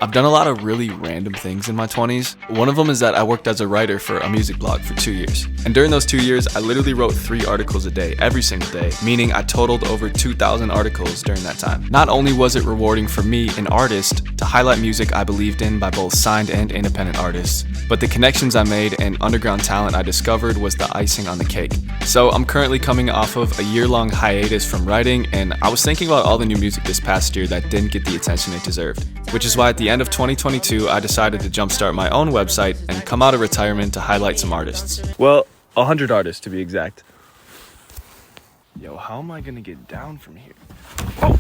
I've done a lot of really random things in my 20s. One of them is that I worked as a writer for a music blog for 2 years. And during those 2 years, I literally wrote 3 articles a day, every single day, meaning I totaled over 2,000 articles during that time. Not only was it rewarding for me, an artist, to highlight music I believed in by both signed and independent artists, but the connections I made and underground talent I discovered was the icing on the cake. So I'm currently coming off of a year-long hiatus from writing, and I was thinking about all the new music this past year that didn't get the attention it deserved. Which is why at the end of 2022, I decided to jumpstart my own website and come out of retirement to highlight some artists. Well, 100 artists to be exact. Yo, how am I gonna get down from here? Oh.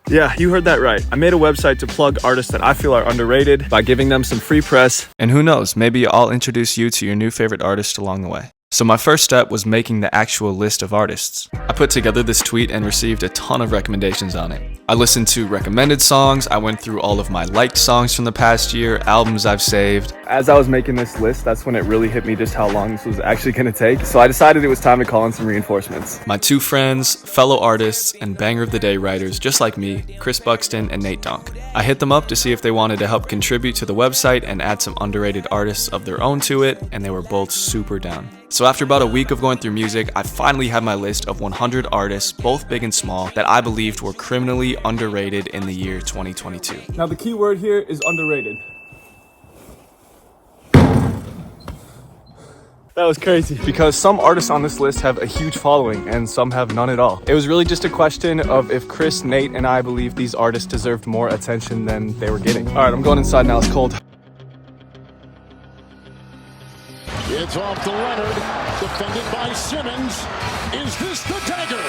Yeah, you heard that right. I made a website to plug artists that I feel are underrated by giving them some free press. And who knows, maybe I'll introduce you to your new favorite artist along the way. So my first step was making the actual list of artists. I put together this tweet and received a ton of recommendations on it. I listened to recommended songs, I went through all of my liked songs from the past year, albums I've saved. As I was making this list, that's when it really hit me just how long this was actually gonna take. So I decided it was time to call in some reinforcements. My 2 friends, fellow artists, and banger of the day writers just like me, Chris Buxton and Nate Donk. I hit them up to see if they wanted to help contribute to the website and add some underrated artists of their own to it, and they were both super down. So after about a week of going through music, I finally had my list of 100 artists, both big and small, that I believed were criminally underrated in the year 2022. Now the key word here is underrated. That was crazy because some artists on this list have a huge following and some have none at all. It was really just a question of if Chris, Nate, and I believed these artists deserved more attention than they were getting. All right, I'm going inside now, it's cold. It's off to Leonard, defended by Simmons. Is this the dagger?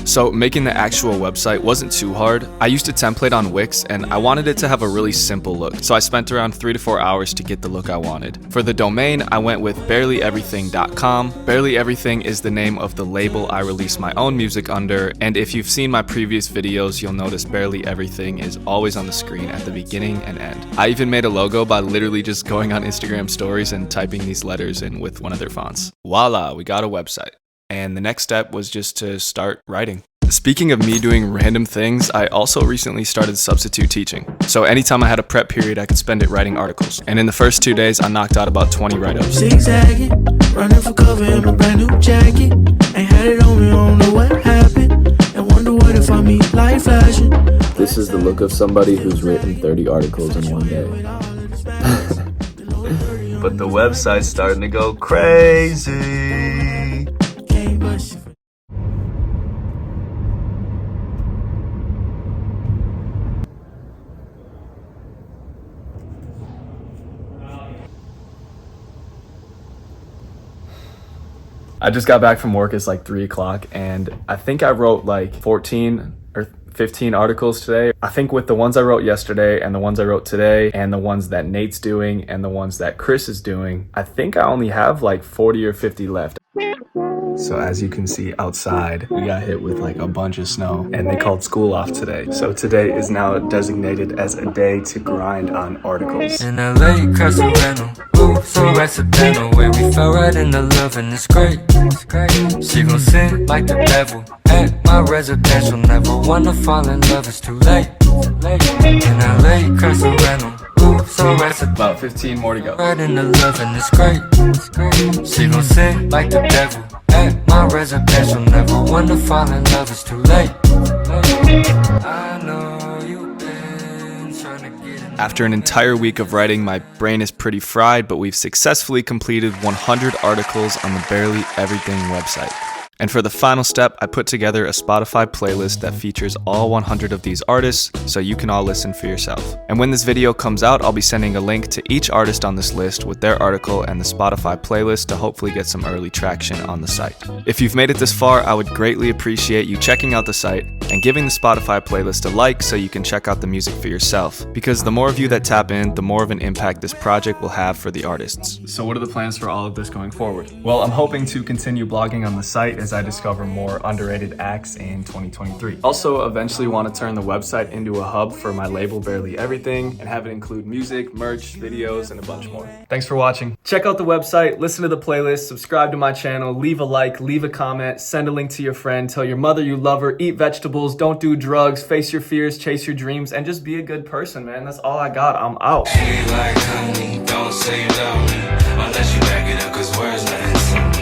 So making the actual website wasn't too hard. I used a template on Wix and I wanted it to have a really simple look. So I spent around 3 to 4 hours to get the look I wanted. For the domain, I went with barelyeverything.com. Barely Everything is the name of the label I release my own music under. And if you've seen my previous videos, you'll notice Barely Everything is always on the screen at the beginning and end. I even made a logo by literally just going on Instagram stories and typing these letters in with one of their fonts. Voila, we got a website. And the next step was just to start writing. Speaking of me doing random things, I also recently started substitute teaching. So anytime I had a prep period, I could spend it writing articles. And in the first 2 days, I knocked out about 20 write-ups. Zigzagging, running for cover in my brand new jacket. Ain't had it on me, don't know what happened. And wonder what if I meet light flashing. This is the look of somebody who's written 30 articles in one day. But the website's starting to go crazy. I just got back from work, it's like 3 o'clock, and I think I wrote like 14 or 15 articles today. I think with the ones I wrote yesterday and the ones I wrote today and the ones that Nate's doing and the ones that Chris is doing, I think I only have like 40 or 50 left. So as you can see outside, we got hit with like a bunch of snow and they called school off today. So today is now designated as a day to grind on articles. In LA, Crescent Rental, ooh, so accidental. Where we fell right into love and it's great. She gon' sin like the devil at my residential. Never wanna fall in love, it's too late. In LA, Crescent Rental, ooh, so accidental. About 15 more to go. Right into love and it's great. She gon' sin like the devil at my residential. Never wanna fall in love, it's too late. I know you've been trying to get in. After an entire week of writing, my brain is pretty fried, but we've successfully completed 100 articles on the Barely Everything website. And for the final step, I put together a Spotify playlist that features all 100 of these artists, so you can all listen for yourself. And when this video comes out, I'll be sending a link to each artist on this list with their article and the Spotify playlist to hopefully get some early traction on the site. If you've made it this far, I would greatly appreciate you checking out the site and giving the Spotify playlist a like so you can check out the music for yourself. Because the more of you that tap in, the more of an impact this project will have for the artists. So what are the plans for all of this going forward? Well, I'm hoping to continue blogging on the site as I discover more underrated acts in 2023. Also, eventually want to turn the website into a hub for my label Barely Everything and have it include music, merch, videos, and a bunch more. Thanks for watching. Check out the website, listen to the playlist, subscribe to my channel, leave a like, leave a comment, send a link to your friend, tell your mother you love her, eat vegetables, don't do drugs, face your fears, chase your dreams, and just be a good person, man. That's all I got. I'm out. Like honey, don't say you love me unless you back it up, 'cause words nothing to me.